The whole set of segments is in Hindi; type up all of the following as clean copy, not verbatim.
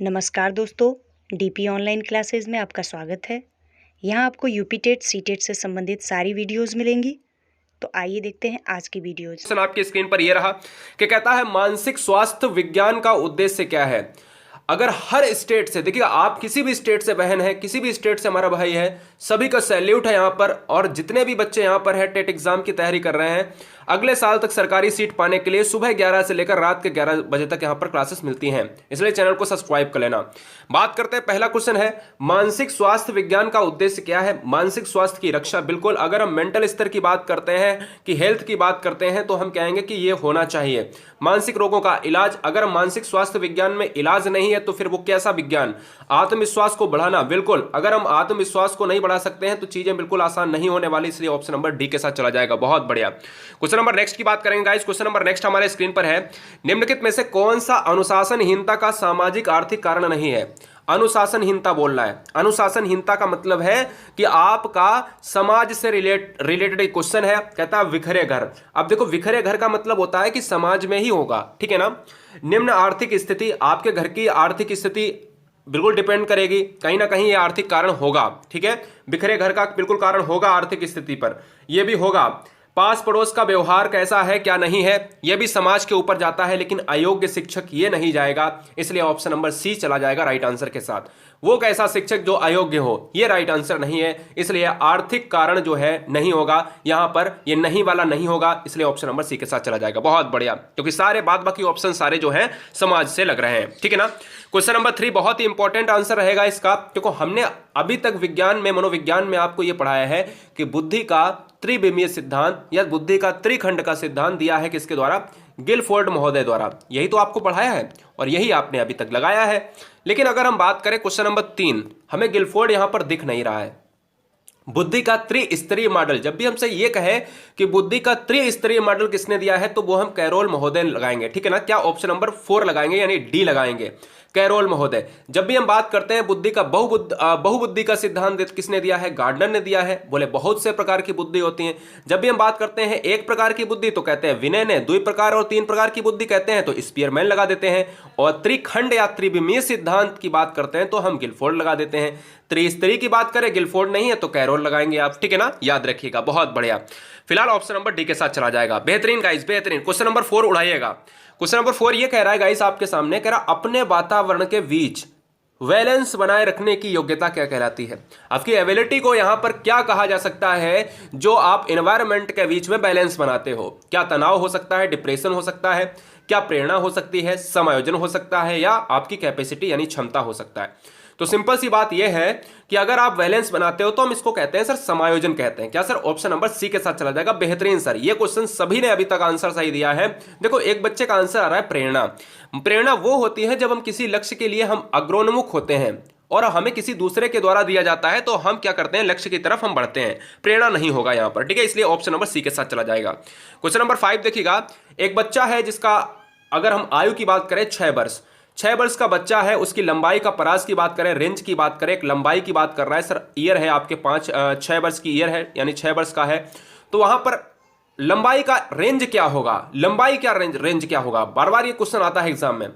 नमस्कार दोस्तों, डीपी ऑनलाइन क्लासेस में आपका स्वागत है। यहाँ आपको यूपी टेट सी टेट से संबंधित सारी वीडियोस मिलेंगी। तो आइए देखते हैं आज की वीडियोज। आपकी स्क्रीन पर यह रहा कि कहता है मानसिक स्वास्थ्य विज्ञान का उद्देश्य क्या है। अगर हर स्टेट से, देखिए आप किसी भी स्टेट से बहन है, किसी भी स्टेट से हमारा भाई है, सभी का सैल्यूट है यहाँ पर। और जितने भी बच्चे यहाँ पर है टेट एग्जाम की तैयारी कर रहे हैं, अगले साल तक सरकारी सीट पाने के लिए सुबह 11 से लेकर रात के 11 बजे तक यहाँ पर क्लासेस मिलती हैं, इसलिए चैनल को सब्सक्राइब कर लेना। बात करते हैं, पहला क्वेश्चन है मानसिक स्वास्थ्य विज्ञान का उद्देश्य क्या है। मानसिक स्वास्थ्य की रक्षा, बिल्कुल अगर हम मेंटल स्तर की बात करते हैं कि हेल्थ की बात करते हैं तो हम कहेंगे कि ये होना चाहिए। मानसिक रोगों का इलाज, अगर मानसिक स्वास्थ्य विज्ञान में इलाज नहीं है तो फिर वो कैसा विज्ञान। आत्मविश्वास को बढ़ाना, बिल्कुल अगर हम आत्मविश्वास को नहीं बढ़ा सकते हैं तो चीजें बिल्कुल आसान नहीं होने वाली, इसलिए ऑप्शन नंबर डी के साथ चला जाएगा। बहुत बढ़िया। क्वेश्चन नंबर नेक्स्ट की बात करेंगे गाइस। क्वेश्चन नंबर नेक्स्ट हमारे स्क्रीन पर है, निम्नलिखित में से कौन सा अनुशासनहीनता का सामाजिक आर्थिक कारण नहीं है। अनुशासनहीनता बोल रहा है। अनुशासनहीनता का मतलब है कि आपका समाज से रिलेटेड एक क्वेश्चन है। कहता है विखरे घर। अब देखो विखरे घर का मतलब होता है कि समाज में ही होगा, ठीक है ना। निम्न आर्थिक स्थिति, आपके घर की आर्थिक स्थिति बिल्कुल डिपेंड करेगी, कहीं ना कहीं ये आर्थिक कारण होगा, ठीक है। बिखरे घर का बिल्कुल कारण होगा आर्थिक स्थिति पर, यह भी होगा। पास पड़ोस का व्यवहार कैसा है क्या नहीं है, यह भी समाज के ऊपर जाता है, लेकिन अयोग्य शिक्षक ये नहीं जाएगा, इसलिए ऑप्शन नंबर सी चला जाएगा राइट आंसर के साथ। वो कैसा शिक्षक जो अयोग्य हो, ये राइट आंसर नहीं है, इसलिए आर्थिक कारण जो है नहीं होगा यहां पर, ये नहीं वाला नहीं होगा, इसलिए ऑप्शन नंबर सी के साथ चला जाएगा। बहुत बढ़िया, क्योंकि सारे बाद बाकी ऑप्शन सारे जो हैं समाज से लग रहे हैं, ठीक है ना। क्वेश्चन नंबर 3 बहुत ही इंपॉर्टेंट आंसर रहेगा इसका, क्योंकि हमने अभी तक विज्ञान में, मनोविज्ञान में आपको यह पढ़ाया है कि बुद्धि का त्रिविमीय सिद्धांत या बुद्धि का त्रिखंड का सिद्धांत दिया है किसके द्वारा, गिलफोर्ड महोदय द्वारा। यही तो आपको पढ़ाया है और यही आपने अभी तक लगाया है। लेकिन अगर हम बात करें क्वेश्चन नंबर 3, हमें गिलफोर्ड यहां पर दिख नहीं रहा है। बुद्धि का त्रिस्तरीय मॉडल, जब भी हमसे ये कहे कि बुद्धि का त्रिस्तरीय मॉडल किसने दिया है तो वो हम कैरोल महोदय लगाएंगे, ठीक है ना। क्या ऑप्शन नंबर 4 लगाएंगे, यानी डी लगाएंगे, कैरोल महोदय। जब भी हम बात करते हैं बुद्धि का बहुबुद्धि का सिद्धांत किसने दिया है, गार्डनर ने दिया है। बोले बहुत से प्रकार की बुद्धि होती है। जब भी हम बात करते हैं एक प्रकार की बुद्धि तो कहते हैं विनय ने, 2 प्रकार और 3 प्रकार की बुद्धि कहते हैं तो स्पीयरमैन लगा देते हैं, और त्रिखंड या त्रिविमीय सिद्धांत की बात करते हैं तो हम गिलफोर्ड लगा देते हैं। त्रिस्तरीय की बात करें, गिलफोर्ड नहीं है तो कैरोल लगाएंगे आप, ठीक है ना, याद रखिएगा। बहुत बढ़िया, फिलहाल ऑप्शन नंबर डी के साथ चला जाएगा। बेहतरीन गाइस, बेहतरीन। Question number 4 उड़ाइएगा। क्वेश्चन नंबर 4 ये कह रहा है गाइस आपके सामने, कह रहा अपने वातावरण के बीच बैलेंस बनाए रखने की योग्यता क्या कहलाती है। आपकी एबिलिटी को यहां पर क्या कहा जा सकता है जो आप एनवायरनमेंट के बीच में बैलेंस बनाते हो। क्या तनाव हो सकता है, डिप्रेशन हो सकता है, क्या प्रेरणा हो सकती है, समायोजन हो सकता है, या आपकी कैपेसिटी यानी क्षमता हो सकता है। तो सिंपल सी बात यह है कि अगर आप बैलेंस बनाते हो तो हम इसको कहते हैं सर समायोजन कहते हैं। क्या सर, ऑप्शन नंबर सी के साथ चला जाएगा। बेहतरीन सर, ये क्वेश्चन सभी ने अभी तक आंसर सही दिया है। देखो एक बच्चे का आंसर आ रहा है प्रेरणा। प्रेरणा वो होती है जब हम किसी लक्ष्य के लिए हम अग्रोन्मुख होते हैं और हमें किसी दूसरे के द्वारा दिया जाता है तो हम क्या करते हैं, लक्ष्य की तरफ हम बढ़ते हैं। प्रेरणा नहीं होगा यहां पर, ठीक है, इसलिए ऑप्शन नंबर सी के साथ चला जाएगा। क्वेश्चन नंबर 5 देखिएगा, एक बच्चा है जिसका अगर हम आयु की बात करें 6 वर्ष, 6 वर्ष का बच्चा है, उसकी लंबाई का परास की बात करें, रेंज की बात करें, एक लंबाई की बात कर रहा है सर, ईयर है आपके 6 वर्ष की ईयर है, यानी 6 वर्ष का है, तो वहां पर लंबाई का रेंज क्या होगा, लंबाई क्या रेंज क्या होगा। बार बार ये क्वेश्चन आता है एग्जाम में।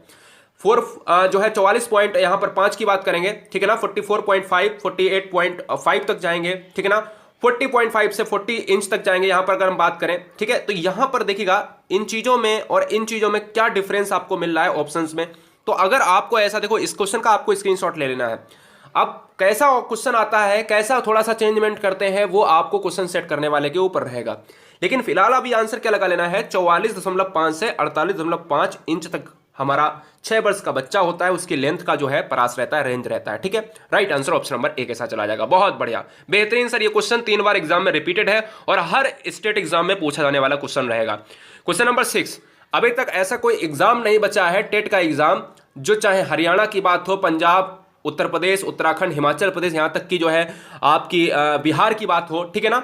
4 जो है 44 पॉइंट, यहां पर 5 की बात करेंगे, ठीक है ना, 44.5 48.5 तक जाएंगे, ठीक है ना, 40.5 से 40 इंच तक जाएंगे यहां पर अगर हम बात करें, ठीक है। तो यहां पर देखिएगा इन चीजों में और इन चीजों में क्या डिफरेंस आपको मिल रहा है ऑप्शंस में। तो अगर आपको ऐसा, देखो इस क्वेश्चन का आपको स्क्रीनशॉट ले लेना है। अब कैसा क्वेश्चन आता है, कैसा थोड़ा सा चेंजमेंट करते हैं, वो आपको क्वेश्चन सेट करने वाले के ऊपर रहेगा। लेकिन फिलहाल अभी आंसर क्या लगा लेना है, 44.5 से 48.5 इंच तक हमारा 6 वर्ष का बच्चा होता है, उसकी लेंथ का जो है परास रहता है, रेंज रहता है, ठीक है। Right answer option number A के साथ चला जाएगा। बहुत बढ़िया, बेहतरीन सर। ये क्वेश्चन 3 बार एग्जाम में रिपीटेड है और हर स्टेट एग्जाम में पूछा जाने वाला क्वेश्चन रहेगा। क्वेश्चन नंबर 6, अभी तक ऐसा कोई एग्जाम नहीं बचा है टेट का एग्जाम, जो चाहे हरियाणा की बात हो, पंजाब, उत्तर प्रदेश, उत्तराखंड, हिमाचल प्रदेश, यहां तक की जो है आपकी बिहार की बात हो, ठीक है ना,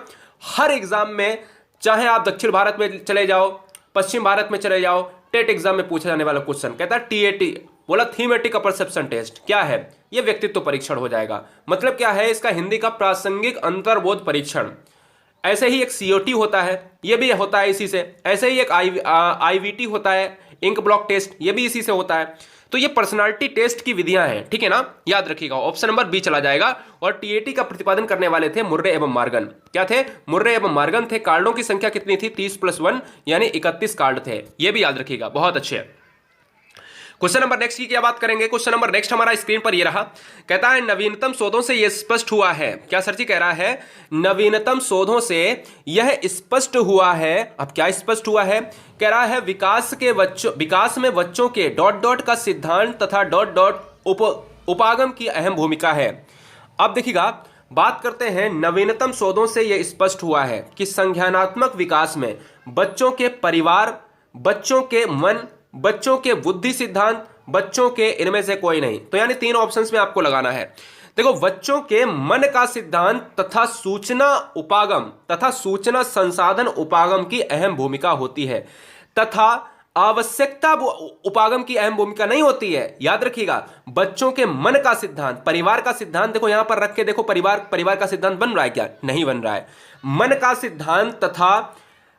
हर एग्जाम में, चाहे आप दक्षिण भारत में चले जाओ, पश्चिम भारत में चले जाओ, टेट एग्जाम में पूछा जाने वाला क्वेश्चन कहता है टीएटी, बोला थीमेटिक परसेप्शन टेस्ट। क्या है ये, व्यक्तित्व परीक्षण हो जाएगा। मतलब क्या है इसका, हिंदी का प्रासंगिक अंतर्बोध परीक्षण। ऐसे ही एक सीओटी होता है, ये भी होता है इसी से। ऐसे ही एक आईवीटी होता है, इंक ब्लॉक टेस्ट, ये भी इसी से होता है। तो ये पर्सनालिटी टेस्ट की विधियां हैं, ठीक है ना, याद रखिएगा। ऑप्शन नंबर बी चला जाएगा। और टीएटी का प्रतिपादन करने वाले थे मुर्रे एवं मॉर्गन। क्या थे? मुर्रे एवं मॉर्गन थे। कार्डों की संख्या कितनी थी? 30+1 यानी 31 कार्ड थे। ये भी याद रखिएगा, बहुत अच्छे। क्वेश्चन नंबर नेक्स्ट की क्या बात करेंगे? क्वेश्चन नंबर नेक्स्ट हमारा स्क्रीन पर ये रहा। कहता है नवीनतम शोधों से यह स्पष्ट हुआ है। क्या सर जी कह रहा है? नवीनतम शोधों से यह स्पष्ट हुआ है। अब क्या स्पष्ट हुआ है? कह रहा है विकास में बच्चों के डॉट डॉट का सिद्धांत तथा डॉट डॉट उपागम की अहम भूमिका है। अब देखिएगा, बात करते हैं नवीनतम शोधों से यह स्पष्ट हुआ है कि संज्ञानात्मक विकास में बच्चों के परिवार, बच्चों के मन, बच्चों के बुद्धि सिद्धांत, बच्चों के इनमें से कोई नहीं। तो यानी 3 ऑप्शंस में आपको लगाना है। देखो, बच्चों के मन का सिद्धांत तथा सूचना उपागम तथा सूचना संसाधन उपागम की अहम भूमिका होती है, तथा आवश्यकता उपागम की अहम भूमिका नहीं होती है। याद रखिएगा, बच्चों के मन का सिद्धांत, परिवार का सिद्धांत, देखो यहां पर रख के देखो, परिवार का सिद्धांत बन रहा है क्या? नहीं बन रहा है। मन का सिद्धांत तथा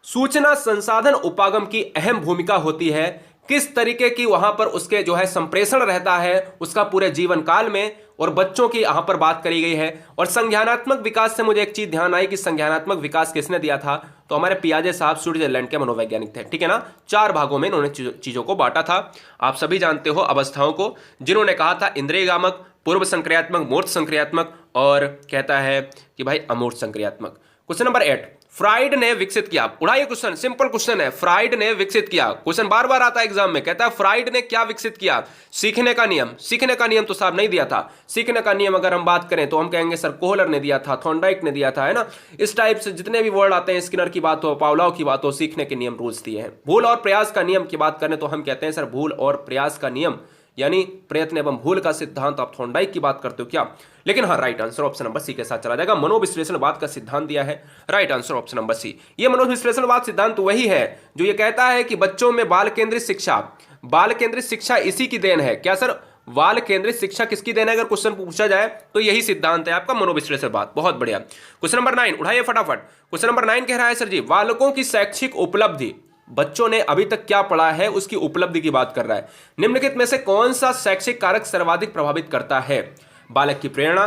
सूचना संसाधन उपागम की अहम भूमिका होती है। किस तरीके की वहां पर उसके जो है संप्रेषण रहता है उसका पूरे जीवन काल में, और बच्चों की यहां पर बात करी गई है। और संज्ञानात्मक विकास से मुझे एक चीज ध्यान आई कि संज्ञानात्मक विकास किसने दिया था? तो हमारे पियाजे साहब स्विट्जरलैंड के मनोवैज्ञानिक थे, ठीक है ना। 4 भागों में इन्होंने चीजों को बांटा था। आप सभी जानते हो अवस्थाओं को, जिन्होंने कहा था इंद्रियगामक, पूर्व संक्रियात्मक, मूर्त संक्रियात्मक, और कहता है कि भाई अमूर्त संक्रियात्मक। क्वेश्चन नंबर 8 फ्राइड ने विकसित किया। उड़ाइए क्वेश्चन, सिंपल क्वेश्चन है। फ्राइड ने विकसित किया, क्वेश्चन बार बार आता है एग्जाम में। कहता है फ्राइड ने क्या विकसित किया? सीखने का नियम। सीखने का नियम तो साहब नहीं दिया था। सीखने का नियम अगर हम बात करें तो हम कहेंगे सर कोहलर ने दिया था, थॉर्नडाइक ने दिया था, है ना। इस टाइप से जितने भी वर्ड आते हैं, स्किनर की बात हो, पावलोव की बात हो, सीखने के नियम रूल्स दिए हैं। भूल और प्रयास का नियम की बात करें तो हम कहते हैं सर भूल और प्रयास का नियम, यानी प्रयत्न एवं भूल का सिद्धांत। आप थॉर्नडाइक की बात करते हो क्या? लेकिन हाँ, right answer option number C के साथ चला जाएगा। मनोविश्लेषणवाद का सिद्धांत दिया है, right answer option number C. ये मनोविश्लेषणवाद सिद्धांत वही है जो ये कहता है कि बच्चों में बाल केंद्रित शिक्षा इसी की देन है। क्या सर? बाल केंद्रित शिक्षा किसकी देन है? अगर क्वेश्चन पूछा जाए तो यही सिद्धांत है आपका मनोविश्लेषणवाद। बहुत बढ़िया। क्वेश्चन नंबर 9 उठाइए फटाफट। क्वेश्चन नंबर 9 कह रहा है सर जी बालकों की शैक्षिक उपलब्धि, बच्चों ने अभी तक क्या पढ़ा है उसकी उपलब्धि की बात कर रहा है। निम्नलिखित में से कौन सा शैक्षिक कारक सर्वाधिक प्रभावित करता है? बालक की प्रेरणा,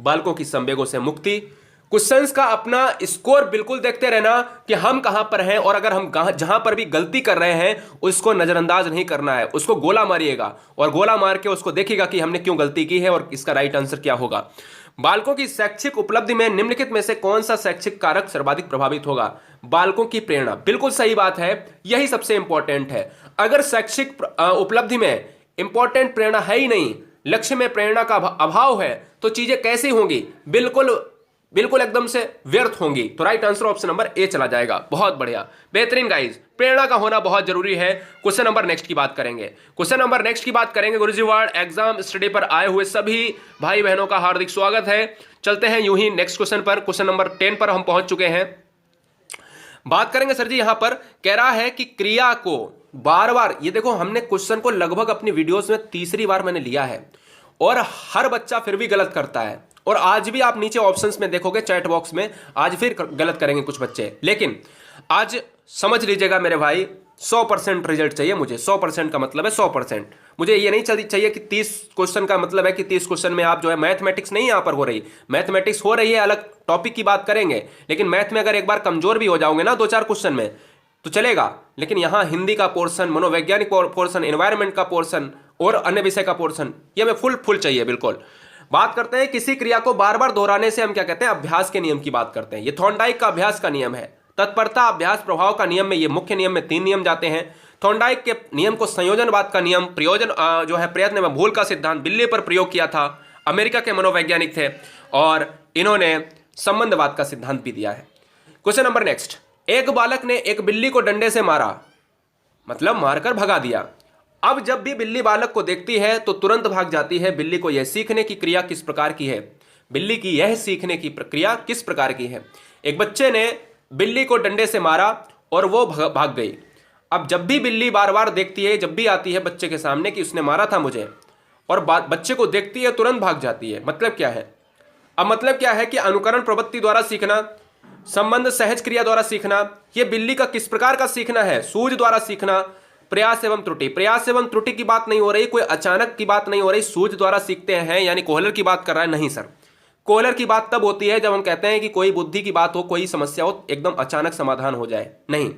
बालकों की संवेगों से मुक्ति। क्वेश्चंस का अपना स्कोर बिल्कुल देखते रहना कि हम कहां पर हैं, और अगर हम जहां पर भी गलती कर रहे हैं उसको नजरअंदाज नहीं करना है, उसको गोला मारिएगा और गोला मार के उसको देखिएगा कि हमने क्यों गलती की है और इसका राइट आंसर क्या होगा। बालकों की शैक्षिक उपलब्धि में निम्नलिखित में से कौन सा शैक्षिक कारक सर्वाधिक प्रभावित होगा? बालकों की प्रेरणा। बिल्कुल सही बात है, यही सबसे इंपॉर्टेंट है। अगर शैक्षिक उपलब्धि में इंपॉर्टेंट प्रेरणा है ही नहीं, लक्ष्य में प्रेरणा का अभाव है, तो चीजें कैसी होंगी? बिल्कुल एकदम से व्यर्थ होंगी। तो right answer option number A चला जाएगा। बहुत बढ़िया, बेहतरीन गाइस, प्रेरणा का होना बहुत जरूरी है। क्वेश्चन नंबर नेक्स्ट की बात करेंगे। गुरुजी वार्ड एग्जाम स्टडी पर आए हुए सभी भाई बहनों का हार्दिक स्वागत है। चलते हैं यूं ही नेक्स्ट क्वेश्चन पर। क्वेश्चन नंबर 10 पर हम पहुंच चुके हैं। बात करेंगे सर जी, यहां पर कह रहा है कि क्रिया को बार बार, ये देखो हमने क्वेश्चन को लगभग अपनी वीडियोस में तीसरी बार मैंने लिया है और हर बच्चा फिर भी गलत करता है। और आज भी आप नीचे ऑप्शंस में देखोगे चैट बॉक्स में, आज फिर गलत करेंगे कुछ बच्चे। लेकिन आज समझ लीजिएगा मेरे भाई, 100% रिजल्ट चाहिए मुझे। 100% का मतलब है 100%। मुझे ये नहीं चाहिए कि 30 क्वेश्चन का मतलब है कि 30 क्वेश्चन में आप जो है, मैथमेटिक्स नहीं यहां पर हो रही, मैथमेटिक्स हो रही है, अलग टॉपिक की बात करेंगे। लेकिन मैथ में अगर एक बार कमजोर भी हो जाओगे ना 2-4 क्वेश्चन में तो चलेगा। लेकिन यहां हिंदी का पोर्शन, मनोवैज्ञानिक पोर्शन, एनवायरमेंट का पोर्शन और अन्य विषय का पोर्शन, ये हमें फुल चाहिए बिल्कुल। बात करते हैं किसी क्रिया को बार बार दोहराने से हम क्या कहते हैं? अभ्यास के नियम की बात करते हैं। ये थॉर्नडाइक का अभ्यास का नियम है। तत्परता, अभ्यास, प्रभाव का नियम में ये मुख्य नियम में 3 नियम जाते हैं। थॉर्नडाइक के नियम को संयोजनवाद का नियम, जो है प्रयत्न में भूल का सिद्धांत बिल्ली पर प्रयोग किया था। अमेरिका के मनोवैज्ञानिक थे और इन्होंने संबंधवाद का सिद्धांत भी दिया है। क्वेश्चन नंबर नेक्स्ट, एक बालक ने एक बिल्ली को डंडे से मारा, मतलब मारकर भगा दिया। अब जब भी बिल्ली बालक को देखती है तो तुरंत भाग जाती है। बिल्ली को यह सीखने की क्रिया किस प्रकार की है? बिल्ली की यह सीखने की प्रक्रिया किस प्रकार की है? एक बच्चे ने बिल्ली को डंडे से मारा और वो भाग गई। अब जब भी बिल्ली बार बार देखती है, जब भी आती है बच्चे के सामने कि उसने मारा था मुझे, और बच्चे को देखती है तुरंत भाग जाती है। मतलब क्या है? अब मतलब क्या है कि अनुकरण प्रवृत्ति द्वारा सीखना, संबंध सहज क्रिया द्वारा सीखना। यह बिल्ली का किस प्रकार का सीखना है? सूझ द्वारा सीखना, प्रयास एवं त्रुटि, प्रयास एवं त्रुटि की बात नहीं हो रही, कोई अचानक की बात नहीं हो रही, सूझ द्वारा सीखते हैं यानी कोहलर की बात कर रहा है, नहीं सर। कोहलर की बात तब होती है जब हम कहते हैं कि कोई बुद्धि की बात हो, कोई समस्या हो, एकदम अचानक समाधान हो जाए, नहीं।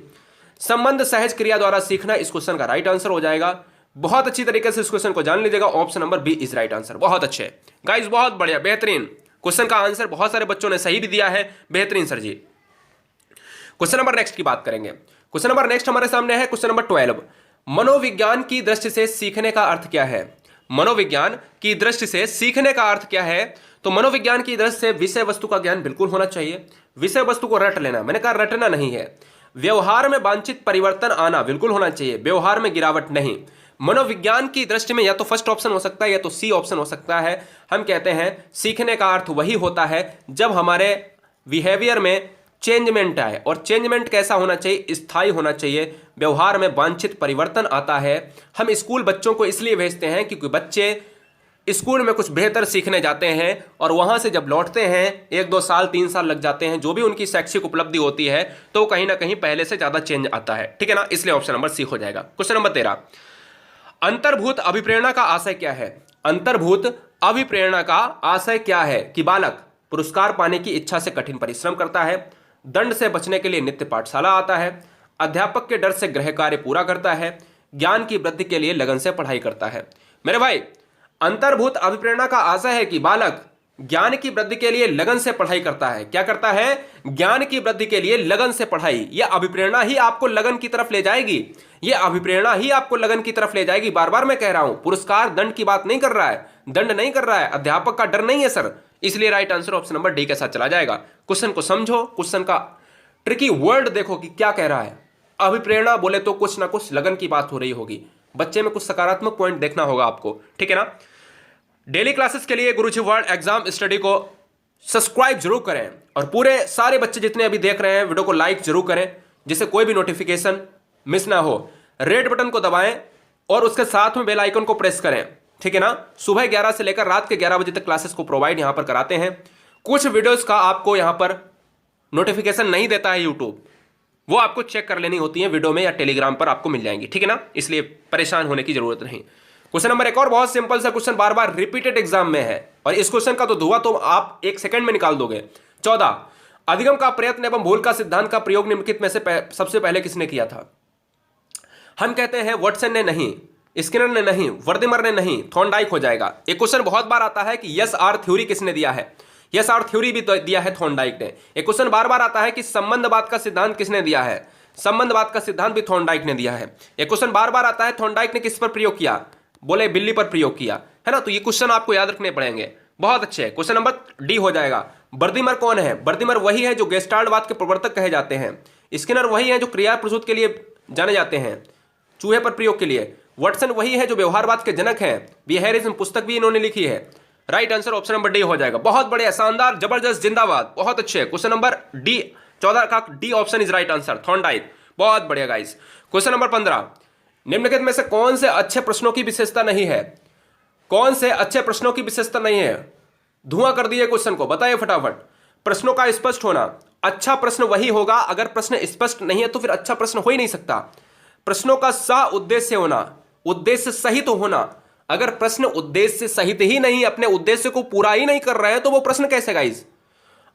संबंध सहज क्रिया द्वारा सीखना इस क्वेश्चन का राइट आंसर हो जाएगा। बहुत अच्छी तरीके से इस क्वेश्चन को जान लीजिएगा, option number B is right answer. बहुत अच्छे गाइस, बहुत बढ़िया, बेहतरीन क्वेश्चन का आंसर बहुत सारे बच्चों ने सही भी दिया है, बेहतरीन सर जी। क्वेश्चन नंबर नेक्स्ट की बात करेंगे। क्वेश्चन नंबर नेक्स्ट हमारे सामने है क्वेश्चन नंबर 12। मनोविज्ञान की दृष्टि से सीखने का अर्थ क्या है? मनोविज्ञान की दृष्टि से सीखने का अर्थ क्या है? तो मनोविज्ञान की दृष्टि से विषय वस्तु का ज्ञान बिल्कुल होना चाहिए, विषय वस्तु को रट लेना, मैंने कहा रटना नहीं है। व्यवहार में वांछित परिवर्तन आना बिल्कुल होना चाहिए, व्यवहार में गिरावट नहीं। मनोविज्ञान की दृष्टि में या तो फर्स्ट ऑप्शन हो सकता है या तो सी ऑप्शन हो सकता है। हम कहते हैं सीखने का अर्थ वही होता है जब हमारे बिहेवियर में चेंजमेंट आए, और चेंजमेंट कैसा होना चाहिए? स्थायी होना चाहिए, व्यवहार में वांछित परिवर्तन आता है। हम स्कूल बच्चों को इसलिए भेजते हैं क्योंकि बच्चे स्कूल में कुछ बेहतर सीखने जाते हैं और वहां से जब लौटते हैं 1-2 साल 3 साल लग जाते हैं, जो भी उनकी शैक्षिक उपलब्धि होती है तो कहीं ना कहीं पहले से ज्यादा चेंज आता है, ठीक है ना, इसलिए ऑप्शन नंबर सी हो जाएगा। क्वेश्चन नंबर 13, अंतर्भूत अभिप्रेरणा का आशय क्या है? अंतर्भूत अभिप्रेरणा का आशय क्या है? कि बालक पुरस्कार पाने की इच्छा से कठिन परिश्रम करता है, दंड से बचने के लिए नित्य पाठशाला आता है, अध्यापक के डर से गृह कार्य पूरा करता है, ज्ञान की वृद्धि के लिए लगन से पढ़ाई करता है। मेरे भाई, अंतर्भूत अभिप्रेरणा का आशय है कि बालक ज्ञान की वृद्धि के लिए लगन से पढ़ाई करता है। क्या करता है? ज्ञान की वृद्धि के लिए लगन से पढ़ाई। यह अभिप्रेरणा ही आपको लगन की तरफ ले जाएगी, यह अभिप्रेरणा ही आपको लगन की तरफ ले जाएगी। बार बार मैं कह रहा हूं, पुरस्कार दंड की बात नहीं कर रहा है, दंड नहीं कर रहा है, अध्यापक का डर नहीं है सर, इसलिए right answer option number D के साथ चला जाएगा। क्वेश्चन को समझो, क्वेश्चन का ट्रिकी वर्ड देखो कि क्या कह रहा है। अभिप्रेरणा बोले तो कुछ ना कुछ लगन की बात हो रही होगी, बच्चे में कुछ सकारात्मक पॉइंट देखना होगा आपको, ठीक है ना। डेली क्लासेस के लिए गुरुजी वर्ल्ड एग्जाम स्टडी को सब्सक्राइब जरूर करें और पूरे सारे बच्चे जितने अभी देख रहे हैं वीडियो को लाइक जरूर करें, जिससे कोई भी नोटिफिकेशन मिस ना हो। रेड बटन को दबाएं और उसके साथ में बेल आइकन को प्रेस करें, ठीक है ना। सुबह 11 से लेकर रात के 11 बजे तक क्लासेस को प्रोवाइड यहां पर कराते हैं। कुछ वीडियोस का आपको यहां पर नोटिफिकेशन नहीं देता है यूट्यूब, वो आपको चेक कर लेनी होती है वीडियो में या टेलीग्राम पर आपको मिल जाएंगी, ठीक है ना, इसलिए परेशान होने की जरूरत नहीं। क्वेश्चन नंबर एक और बहुत सिंपल सा क्वेश्चन, बार बार रिपीटेड एग्जाम में है और इस क्वेश्चन का तो धुआं तो आप 1 सेकंड में निकाल दोगे। 14, अधिगम का प्रयत्न एवं भूल का सिद्धांत का प्रयोग निम्नलिखित में से सबसे पहले किसने किया था? हम कहते हैं वॉटसन ने नहीं, स्किनर ने नहीं, वर्दिमर ने नहीं, थॉर्नडाइक हो जाएगा। एक क्वेश्चन बहुत बार आता है कि यस आर थ्योरी किसने दिया है? यस आर थ्योरी भी दिया है थॉर्नडाइक ने। एक क्वेश्चन बार बार आता है कि संबंधवाद का सिद्धांत किसने दिया है? संबंधवाद का सिद्धांत भी थॉर्नडाइक ने दिया है। एक क्वेश्चन बार बार आता है थॉर्नडाइक ने किस पर प्रयोग किया? बोले बिल्ली पर प्रयोग किया, है ना। तो ये क्वेश्चन आपको याद रखने पड़ेंगे, बहुत अच्छे। क्वेश्चन नंबर डी हो जाएगा। वर्दिमर कौन है? वर्दिमर वही है जो गेस्टाल्टवाद के प्रवर्तक कहे जाते हैं। स्किनर वही है जो क्रिया प्रसूत के लिए जाने जाते हैं, चूहे पर प्रयोग के लिए। वॉटसन वही है जो व्यवहारवाद के जनक हैं, बिहेवियरिज्म पुस्तक भी इन्होंने लिखी है। Right answer option number D हो जाएगा। बहुत बढ़िया, शानदार, जबरदस्त, जिंदाबाद, बहुत अच्छे। क्वेश्चन नंबर डी 14 का D option is right answer, Thorndike. बहुत बढ़िया गाइस। क्वेश्चन नंबर 15, निम्नलिखित में से कौन से अच्छे प्रश्नों की विशेषता नहीं है? कौन से अच्छे प्रश्नों की विशेषता नहीं है? धुआं कर दिए क्वेश्चन को, बताइए फटाफट। प्रश्नों का स्पष्ट होना। अच्छा प्रश्न वही होगा, अगर प्रश्न स्पष्ट नहीं है तो फिर अच्छा प्रश्न हो ही नहीं सकता। प्रश्नों का सह उद्देश्य होना, उद्देश्य सहित होना। अगर प्रश्न उद्देश्य सहित ही नहीं, अपने उद्देश्य को पूरा ही नहीं कर रहे हैं तो वो प्रश्न कैसे गाइस?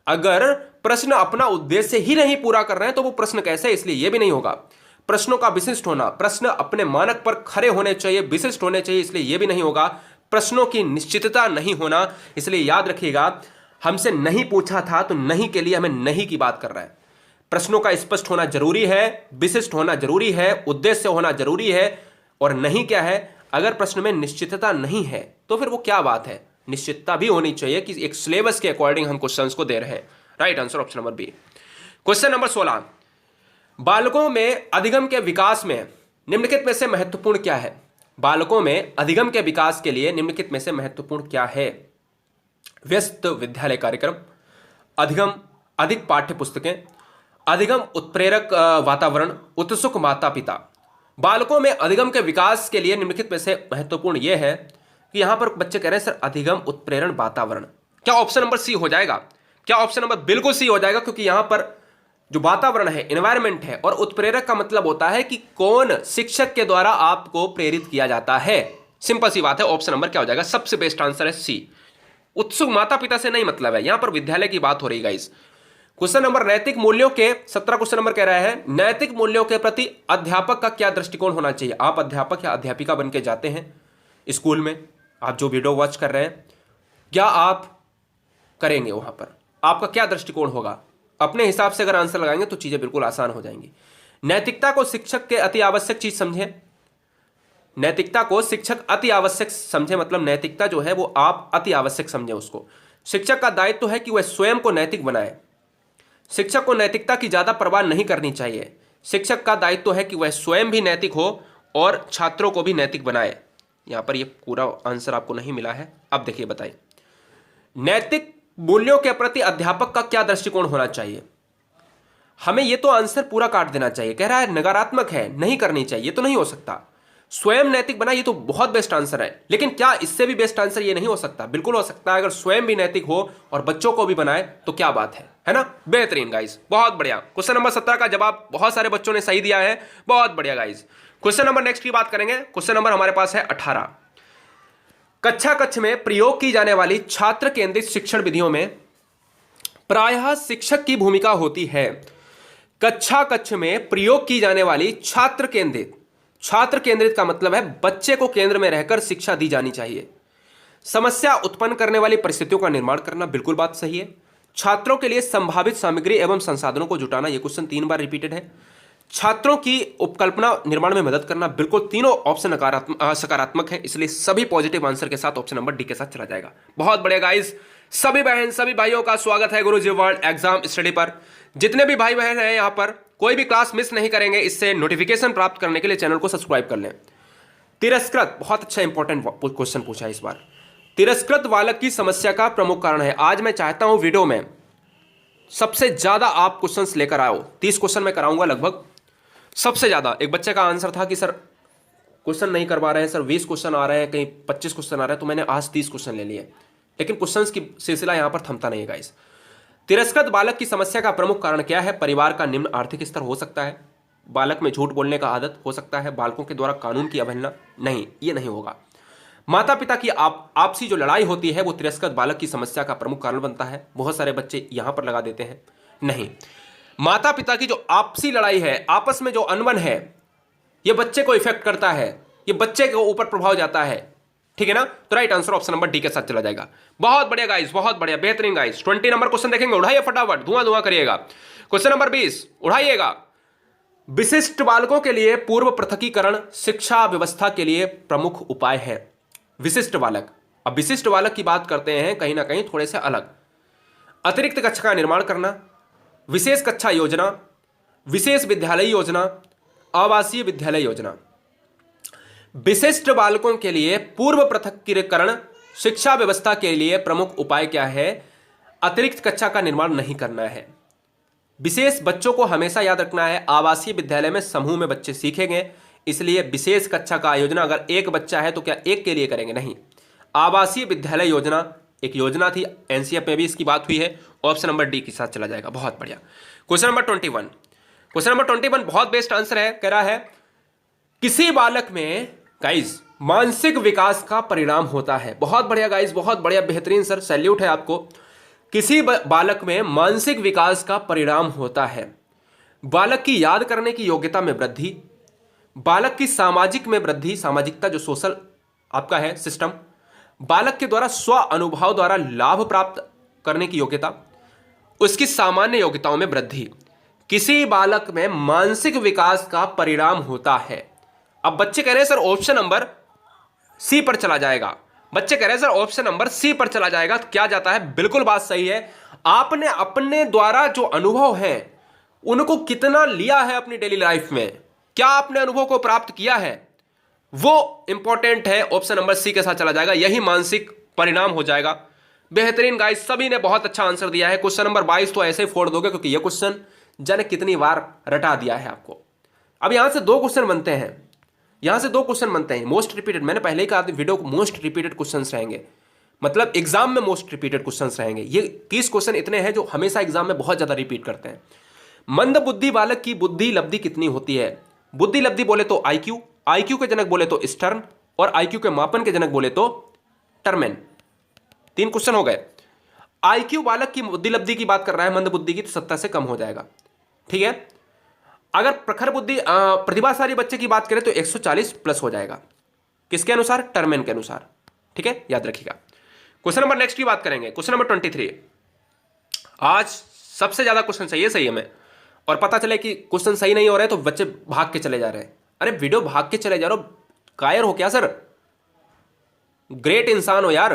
अगर प्रश्न अपना उद्देश्य ही नहीं पूरा कर रहे हैं तो वो प्रश्न कैसे? इसलिए यह भी नहीं होगा। प्रश्नों का विशिष्ट होना, प्रश्न अपने मानक पर खरे होने चाहिए, विशिष्ट होने चाहिए, इसलिए यह भी नहीं होगा। प्रश्नों की निश्चितता नहीं होना, इसलिए याद रखिएगा, हमसे नहीं पूछा था तो नहीं के लिए हमें नहीं की बात कर रहा है। प्रश्नों का स्पष्ट होना जरूरी है, विशिष्ट होना जरूरी है, उद्देश्य होना जरूरी है। और नहीं क्या है? अगर प्रश्न में निश्चितता नहीं है तो फिर वो क्या बात है? निश्चितता भी होनी चाहिए कि एक सिलेबस के अकॉर्डिंग हम क्वेश्चंस को दे रहे हैं। Right answer option number B. Question number 16, बालकों में अधिगम के विकास में निम्नलिखित में से महत्वपूर्ण क्या है? बालकों में अधिगम के विकास के लिए निम्नलिखित में से महत्वपूर्ण क्या है? व्यस्त विद्यालय कार्यक्रम, अधिगम, अधिक पाठ्य पुस्तकें, अधिगम उत्प्रेरक वातावरण, उत्सुक माता पिता। बालकों में अधिगम के विकास के लिए निम्नलिखित में से महत्वपूर्ण यह है कि यहां पर बच्चे कह रहे हैं सर अधिगम उत्प्रेरण वातावरण। क्या ऑप्शन नंबर सी हो जाएगा? क्या ऑप्शन नंबर बिल्कुल सी हो जाएगा? क्योंकि यहां पर जो वातावरण है, एनवायरमेंट है, और उत्प्रेरक का मतलब होता है कि कौन शिक्षक के द्वारा आपको प्रेरित किया जाता है। सिंपल सी बात है, ऑप्शन नंबर क्या हो जाएगा, सबसे बेस्ट आंसर है सी। उत्सुक माता पिता से नहीं मतलब है, यहां पर विद्यालय की बात हो रही है गाइस। क्वेश्चन नंबर नैतिक मूल्यों के 17 क्वेश्चन नंबर कह रहा है नैतिक मूल्यों के प्रति अध्यापक का क्या दृष्टिकोण होना चाहिए। आप अध्यापक या अध्यापिका बन के जाते हैं स्कूल में, आप जो वीडियो वॉच कर रहे हैं, क्या आप करेंगे वहां पर, आपका क्या दृष्टिकोण होगा। अपने हिसाब से अगर आंसर लगाएंगे तो चीजें बिल्कुल आसान हो जाएंगी। नैतिकता को शिक्षक के अति आवश्यक चीज समझे, नैतिकता को शिक्षक अति आवश्यक समझे, मतलब नैतिकता जो है वो आप अति आवश्यक समझे उसको। शिक्षक का दायित्व है कि वह स्वयं को नैतिक बनाए। शिक्षक को नैतिकता की ज्यादा परवाह नहीं करनी चाहिए। शिक्षक का दायित्व है कि वह स्वयं भी नैतिक हो और छात्रों को भी नैतिक बनाए। यहां पर ये पूरा आंसर आपको नहीं मिला है, अब देखिए बताइए। नैतिक मूल्यों के प्रति अध्यापक का क्या दृष्टिकोण होना चाहिए। हमें ये तो आंसर पूरा काट देना चाहिए, कह रहा है नकारात्मक है, नहीं करनी चाहिए, ये तो नहीं हो सकता। स्वयं नैतिक बना, ये तो बहुत बेस्ट आंसर है, लेकिन क्या इससे भी बेस्ट आंसर ये नहीं हो सकता। बिल्कुल हो सकता है, अगर स्वयं भी नैतिक हो और बच्चों को भी बनाए तो क्या बात है ना। बेहतरीन गाइस, बहुत बढ़िया। क्वेश्चन नंबर 17 का जवाब बहुत सारे बच्चों ने सही दिया है, बहुत बढ़िया गाइस। क्वेश्चन नंबर नेक्स्ट की बात करेंगे। क्वेश्चन नंबर हमारे पास है 18। कक्षा कक्ष में प्रयोग की जाने वाली छात्र केंद्रित शिक्षण विधियों में प्रायः शिक्षक की भूमिका होती है। कक्षा कक्ष में प्रयोग की जाने वाली छात्र केंद्रित, छात्र केंद्रित का मतलब है बच्चे को केंद्र में रहकर शिक्षा दी जानी चाहिए। समस्या उत्पन्न करने वाली परिस्थितियों का निर्माण करना, बिल्कुल बात सही है। छात्रों के लिए संभावित सामग्री एवं संसाधनों को जुटाना, यह क्वेश्चन 3 बार रिपीटेड है। छात्रों की उपकल्पना निर्माण में मदद करना, बिल्कुल तीनों ऑप्शन सकारात्मक है, इसलिए सभी पॉजिटिव आंसर के साथ ऑप्शन नंबर डी के साथ चला जाएगा। बहुत बढ़िया गाइस, सभी बहन सभी भाइयों का स्वागत है गुरुजी वर्ल्ड एग्जाम स्टडी पर। जितने भी भाई बहन हैं यहां पर, कोई भी क्लास मिस नहीं करेंगे, इससे नोटिफिकेशन प्राप्त करने के लिए चैनल को सब्सक्राइब कर लें। तिरस्कृत, बहुत अच्छा इंपॉर्टेंट क्वेश्चन पूछा है इस बार। तिरस्कृत बालक की समस्या का प्रमुख कारण है। आज मैं चाहता हूं वीडियो में सबसे ज्यादा आप क्वेश्चंस लेकर आओ। 30 क्वेश्चन मैं कराऊंगा लगभग, सबसे ज्यादा। एक बच्चे का आंसर था कि सर क्वेश्चन नहीं करवा रहे हैं सर, 20 क्वेश्चन आ रहे हैं, कहीं 25 क्वेश्चन आ रहे हैं, तो मैंने आज 30 क्वेश्चन ले लिए। लेकिन क्वेश्चंस की सिलसिला यहां पर थमता नहीं है गाइस। तिरस्कृत बालक की समस्या का प्रमुख कारण क्या है। परिवार का निम्न आर्थिक स्तर हो सकता है, बालक में झूठ बोलने का आदत हो सकता है, बालकों के द्वारा कानून की अवहेलना, नहीं, ये नहीं होगा। माता पिता की आपसी जो लड़ाई होती है वो तिरस्कृत बालक की समस्या का प्रमुख कारण बनता है। बहुत सारे बच्चे यहां पर लगा देते हैं, नहीं। माता पिता की जो आपसी लड़ाई है, आपस में जो अनबन है, ये बच्चे को इफेक्ट करता है, ये बच्चे के ऊपर प्रभाव जाता है, ठीक है ना। तो right answer option number D के साथ चला जाएगा। बहुत बढ़िया गाइस, बहुत बढ़िया, बेहतरीन गाइस। 20 नंबर क्वेश्चन देखेंगे, उठाइए फटाफट, धुआं धुआं करिएगा। Question number 20 उठाइएगा। विशिष्ट बालकों के लिए पूर्व पृथकीकरण शिक्षा व्यवस्था के लिए प्रमुख उपाय है। विशिष्ट बालक, अब विशिष्ट बालक की बात करते हैं कहीं ना कहीं थोड़े से अलग। अतिरिक्त कक्षा का निर्माण करना, विशेष कक्षा योजना, विशेष विद्यालय योजना, आवासीय विद्यालय योजना। विशिष्ट बालकों के लिए पूर्व पृथकीकरण शिक्षा व्यवस्था के लिए प्रमुख उपाय क्या है। अतिरिक्त कक्षा का निर्माण नहीं करना है। विशेष बच्चों को हमेशा याद रखना है, आवासीय विद्यालय में समूह में बच्चे सीखेंगे, इसलिए विशेष कक्षा का आयोजना अगर एक बच्चा है तो क्या एक के लिए करेंगे, नहीं। आवासीय विद्यालय योजना एक योजना थी, एनसीएफ में भी इसकी बात हुई है, ऑप्शन नंबर डी के साथ चला जाएगा। बहुत बढ़िया। क्वेश्चन नंबर 21, क्वेश्चन नंबर 21 बहुत बेस्ट आंसर है। कह रहा है किसी बालक में गाइस मानसिक विकास का परिणाम होता है। बहुत बढ़िया गाइस, बहुत बढ़िया, बेहतरीन सर, सैल्यूट है आपको। किसी बालक में मानसिक विकास का परिणाम होता है। बालक की याद करने की योग्यता में वृद्धि, बालक की सामाजिक में वृद्धि, सामाजिकता जो सोशल आपका है सिस्टम, बालक के द्वारा स्व अनुभव द्वारा लाभ प्राप्त करने की योग्यता, उसकी सामान्य योग्यताओं में वृद्धि। किसी बालक में मानसिक विकास का परिणाम होता है। अब बच्चे कह रहे हैं सर ऑप्शन नंबर सी पर चला जाएगा, बच्चे कह रहे हैं सर ऑप्शन नंबर सी पर चला जाएगा, तो क्या जाता है, बिल्कुल बात सही है। आपने अपने द्वारा जो अनुभव है उनको कितना लिया है अपनी डेली लाइफ में, क्या आपने अनुभव को प्राप्त किया है, वो इंपॉर्टेंट है। ऑप्शन नंबर सी के साथ चला जाएगा, यही मानसिक परिणाम हो जाएगा। बेहतरीन गाइस, सभी ने बहुत अच्छा आंसर दिया है। क्वेश्चन नंबर 22 तो ऐसे ही फोड़ दोगे क्योंकि यह क्वेश्चन जाने कितनी बार रटा दिया है आपको। अब यहां से 2 क्वेश्चन बनते हैं, यहां से 2 क्वेश्चन बनते हैं मोस्ट रिपीटेड। मैंने पहले ही कहा था वीडियो को मोस्ट रिपीटेड क्वेश्चंस रहेंगे, मतलब एग्जाम में मोस्ट रिपीटेड क्वेश्चंस रहेंगे। ये 30 क्वेश्चन इतने हैं जो हमेशा एग्जाम में बहुत ज्यादा रिपीट करते हैं। मंद बुद्धि बालक की बुद्धि लब्धि कितनी होती है? बुद्धि लब्धि बोले तो आईक्यू, आईक्यू के जनक बोले तो स्टर्न, और आईक्यू के मापन के जनक बोले तो टर्मेन। 3 क्वेश्चन हो गए। आईक्यू बालक की बुद्धि लब्धि की बात कर रहा है, मंद बुद्धि की, तो 70 से कम हो जाएगा। ठीक है। अगर प्रखर बुद्धि प्रतिभाशाली बच्चे की बात करें तो 140 प्लस हो जाएगा। किसके अनुसार? टर्मेन के अनुसार। ठीक है, याद रखिएगा। क्वेश्चन नंबर नेक्स्ट की बात करेंगे, क्वेश्चन नंबर 23। आज सबसे ज्यादा क्वेश्चन सही है हमें, और पता चले कि क्वेश्चन सही नहीं हो रहे तो बच्चे भाग के चले जा रहे हैं। अरे वीडियो भाग के चले जा रहे हो, कायर हो क्या सर? ग्रेट इंसान हो यार,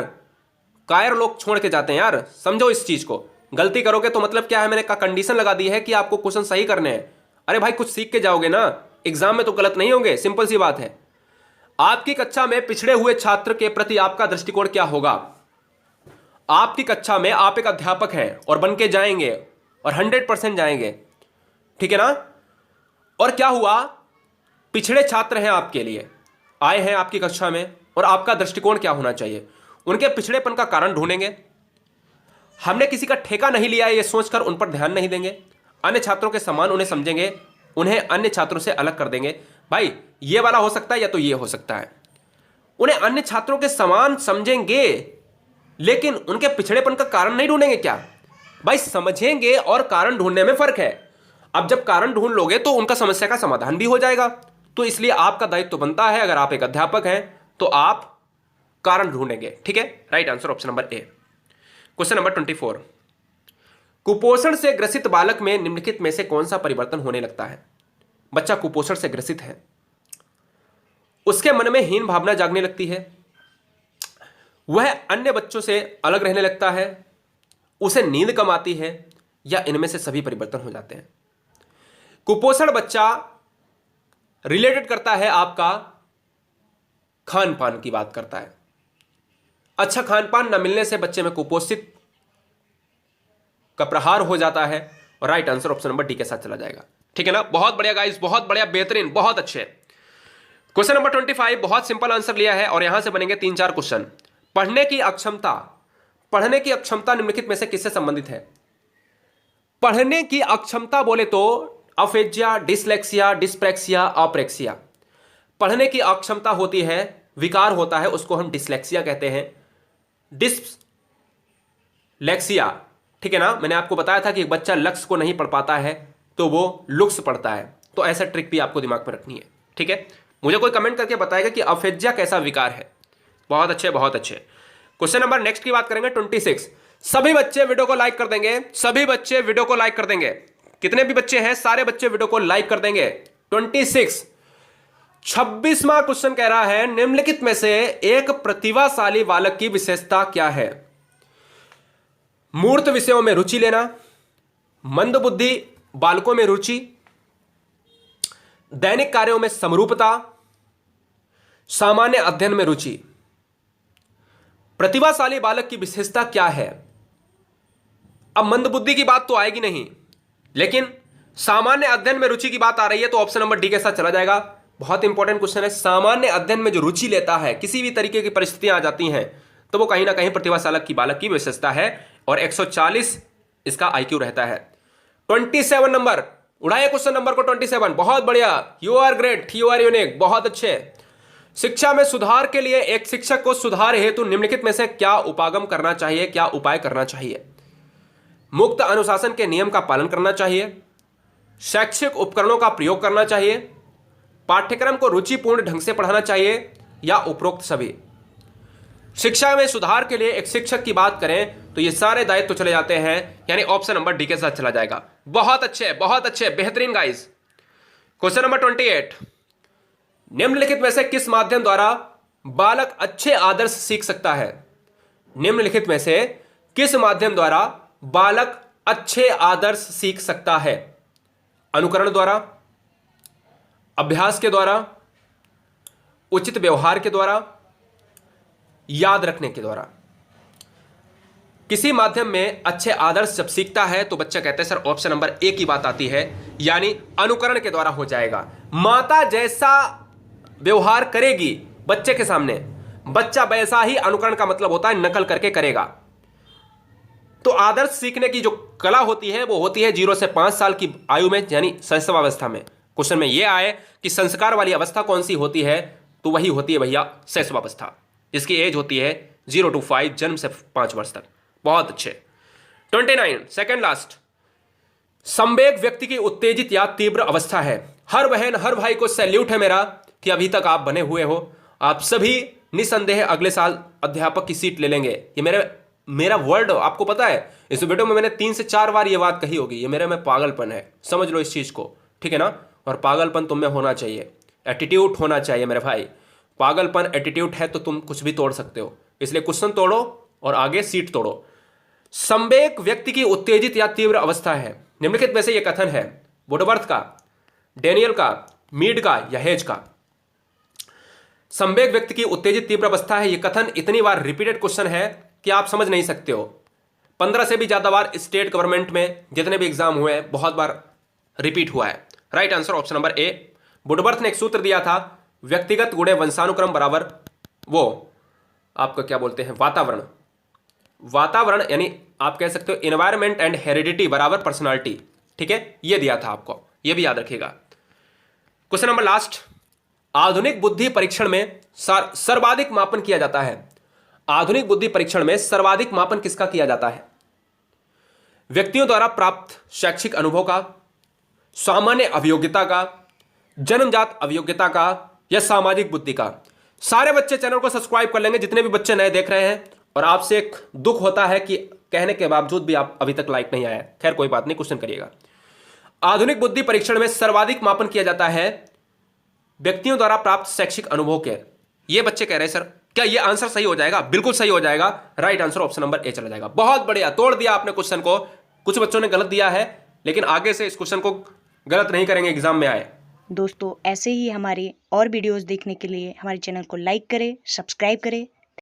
कायर लोग छोड़ के जाते हैं यार, समझो इस चीज को। गलती करोगे तो मतलब क्या है, मैंने कंडीशन लगा दी है कि आपको क्वेश्चन सही करने हैं। अरे भाई कुछ सीख के जाओगे ना, एग्जाम में तो गलत नहीं होंगे, सिंपल सी बात है। आपकी कक्षा में पिछड़े हुए छात्र के प्रति आपका दृष्टिकोण क्या होगा? आपकी कक्षा में आप एक अध्यापक हैं और बन के जाएंगे, और 100% जाएंगे, ठीक है ना? और क्या हुआ, पिछड़े छात्र हैं, आपके लिए आए हैं आपकी कक्षा में, और आपका दृष्टिकोण क्या होना चाहिए? उनके पिछड़ेपन का कारण ढूंढेंगे। हमने किसी का ठेका नहीं लिया है ये सोचकर उन पर ध्यान नहीं देंगे। अन्य छात्रों के समान उन्हें समझेंगे, उन्हें अन्य छात्रों से अलग कर देंगे। भाई ये वाला हो सकता है या तो ये हो सकता है। उन्हें अन्य छात्रों के समान समझेंगे लेकिन उनके पिछड़ेपन का कारण नहीं ढूंढेंगे क्या? भाई समझेंगे और कारण ढूंढने में फर्क है। अब जब कारण ढूंढ लोगे तो उनका समस्या का समाधान भी हो जाएगा। तो इसलिए आपका दायित्व तो बनता है, अगर आप एक अध्यापक हैं तो आप कारण ढूंढेंगे। ठीक है, right answer option number A. Question number 24। कुपोषण से ग्रसित बालक में निम्नलिखित में से कौन सा परिवर्तन होने लगता है? बच्चा कुपोषण से ग्रसित है, उसके मन में हीन भावना जागने लगती है, वह अन्य बच्चों से अलग रहने लगता है, उसे नींद कम आती है, या इनमें से सभी परिवर्तन हो जाते हैं। कुपोषण बच्चा रिलेटेड करता है आपका खान पान की बात करता है। अच्छा खान पान न मिलने से बच्चे में कुपोषित का प्रहार हो जाता है, और right answer option number D के साथ चला जाएगा। ठीक है ना, बहुत बढ़िया गाइस, बहुत बढ़िया, बेहतरीन, बहुत अच्छे। क्वेश्चन नंबर 25 बहुत सिंपल आंसर लिया है, और यहां से बनेंगे 3-4 क्वेश्चन। पढ़ने की अक्षमता, पढ़ने की अक्षमता निम्नलिखित में से किससे संबंधित है? पढ़ने की अक्षमता बोले तो अफेजिया, डिसलेक्सिया, डिस्प्रैक्सिया, अप्रेक्सिया। पढ़ने की अक्षमता होती है, विकार होता है, उसको हम डिसलेक्सिया कहते हैं, डिसलेक्सिया। ठीक है ना, मैंने आपको बताया था कि एक बच्चा लक्ष्य को नहीं पढ़ पाता है तो वो लुक्स पढ़ता है, तो ऐसा ट्रिक भी आपको दिमाग में रखनी है। ठीक है, मुझे कोई कमेंट करके बताएगा कि अफेजिया कैसा विकार है। बहुत अच्छे, बहुत अच्छे। क्वेश्चन नंबर नेक्स्ट की बात करेंगे 26। सभी बच्चे वीडियो को लाइक कर देंगे, सभी बच्चे वीडियो को लाइक कर देंगे। कितने भी बच्चे हैं सारे बच्चे वीडियो को लाइक कर देंगे। 26वां क्वेश्चन कह रहा है, निम्नलिखित में से एक प्रतिभाशाली बालक की विशेषता क्या है? मूर्त विषयों में रुचि लेना, मंद बुद्धि बालकों में रुचि, दैनिक कार्यों में समरूपता, सामान्य अध्ययन में रुचि। प्रतिभाशाली बालक की विशेषता क्या है? अब मंद बुद्धि की बात तो आएगी नहीं, लेकिन सामान्य अध्ययन में रुचि की बात आ रही है, तो ऑप्शन नंबर डी के साथ चला जाएगा। बहुत इंपॉर्टेंट क्वेश्चन है। सामान्य अध्ययन में जो रुचि लेता है, किसी भी तरीके की परिस्थितियां आ जाती हैं तो वो कहीं ना कहीं प्रतिभाशाली बालक की विशेषता है, और 140 इसका आईक्यू रहता है। 27 नंबर, उड़ाइए क्वेश्चन नंबर को 27। बहुत बढ़िया, you are great, you are unique, बहुत अच्छे। शिक्षा में सुधार के लिए एक शिक्षक को सुधार हेतु निम्नलिखित में से क्या उपागम करना चाहिए, क्या उपाय करना चाहिए? मुक्त अनुशासन के नियम का पालन करना चाहिए, शैक्षिक उपकरणों का प्रयोग करना चाहिए, पाठ्यक्रम को रुचिपूर्ण ढंग से पढ़ाना चाहिए, या उपरोक्त सभी? शिक्षा में सुधार के लिए एक शिक्षक की बात करें तो ये सारे दायित्व चले जाते हैं, यानी ऑप्शन नंबर डी के साथ चला जाएगा। बहुत अच्छे, बहुत अच्छे, बेहतरीन गाइस। Question number 28। निम्नलिखित में से किस माध्यम द्वारा बालक अच्छे आदर्श सीख सकता है? निम्नलिखित में से किस माध्यम द्वारा बालक अच्छे आदर्श सीख सकता है? अनुकरण द्वारा, अभ्यास के द्वारा, उचित व्यवहार के द्वारा, याद रखने के द्वारा। किसी माध्यम में अच्छे आदर्श जब सीखता है तो बच्चा कहते हैं सर ऑप्शन नंबर ए की बात आती है, यानी अनुकरण के द्वारा हो जाएगा। माता जैसा व्यवहार करेगी बच्चे के सामने, बच्चा वैसा ही, अनुकरण का मतलब होता है नकल करके करेगा। तो आदर्श सीखने की जो कला होती है वो होती है 0 से 5 साल की आयु में, यानी शैशवावस्था में। क्वेश्चन में ये आए कि संस्कार वाली अवस्था कौन सी होती है, तो वही होती है भैया शैशवावस्था, जिसकी एज होती है 0 to 5, जन्म से 5 वर्ष तक। बहुत अच्छे। 29 सेकेंड लास्ट, संवेग व्यक्ति की उत्तेजित या तीव्र अवस्था है। हर बहन हर भाई को सैल्यूट है मेरा कि अभी तक आप बने हुए हो। आप सभी निसंदेह अगले साल अध्यापक की सीट ले लेंगे। ये मेरा वर्ड आपको पता है, इस वीडियो में मैंने 3 से 4 बार ये बात कही होगी। ये मेरे में पागलपन है, समझ लो इस चीज को, ठीक है ना। और पागलपन तुम में होना चाहिए, एटीट्यूड होना चाहिए मेरे भाई। पागलपन एटीट्यूड है तो तुम कुछ भी तोड़ सकते हो। इसलिए क्वेश्चन तोड़ो और आगे सीट तोड़ो। संवेग व्यक्ति की उत्तेजित या तीव्र अवस्था है। निम्नलिखित में से यह कथन है वुडवर्थ का, डेनियल का, मीड का या हेज का। संवेग व्यक्ति की उत्तेजित तीव्र अवस्था है, यह कथन इतनी बार रिपीटेड क्वेश्चन है कि आप समझ नहीं सकते हो। 15 से भी ज्यादा बार स्टेट गवर्नमेंट में जितने भी एग्जाम हुए हैं बहुत बार रिपीट हुआ है। Right answer option number A. Woodworth ने एक सूत्र दिया था, व्यक्तिगत गुणे वंशानुक्रम बराबर वो आपका क्या बोलते हैं वातावरण। वातावरण यानी आप कह सकते हो एनवायरमेंट एंड हेरिडिटी बराबर पर्सनालिटी, ठीक है, यह दिया था आपको, यह भी याद रखिएगा। क्वेश्चन नंबर लास्ट, आधुनिक बुद्धि परीक्षण में सर्वाधिक मापन किया जाता है। आधुनिक बुद्धि परीक्षण में सर्वाधिक मापन किसका किया जाता है? व्यक्तियों द्वारा प्राप्त शैक्षिक अनुभव का, सामान्य अभियोग्यता का, जन्मजात अभियोग्यता का या सामाजिक बुद्धि का। सारे बच्चे चैनल को सब्सक्राइब कर लेंगे जितने भी बच्चे नए देख रहे हैं। और आपसे एक दुख होता है कि कहने के बावजूद भी आप अभी तक लाइक नहीं आया। खैर कोई बात नहीं, क्वेश्चन करिएगा। आधुनिक बुद्धि परीक्षण में सर्वाधिक मापन किया जाता है व्यक्तियों द्वारा प्राप्त शैक्षिक अनुभव के। ये बच्चे कह रहे हैं सर क्या ये आंसर सही हो जाएगा? बिल्कुल सही हो जाएगा। Right answer option number A चला जाएगा। बहुत बढ़िया, तोड़ दिया आपने क्वेश्चन को। कुछ बच्चों ने गलत दिया है, लेकिन आगे से इस क्वेश्चन को गलत नहीं करेंगे एग्जाम में आए। दोस्तों ऐसे ही हमारे और वीडियोस देखने के लिए हमारे चैनल को लाइक करें, सब्सक्राइब करें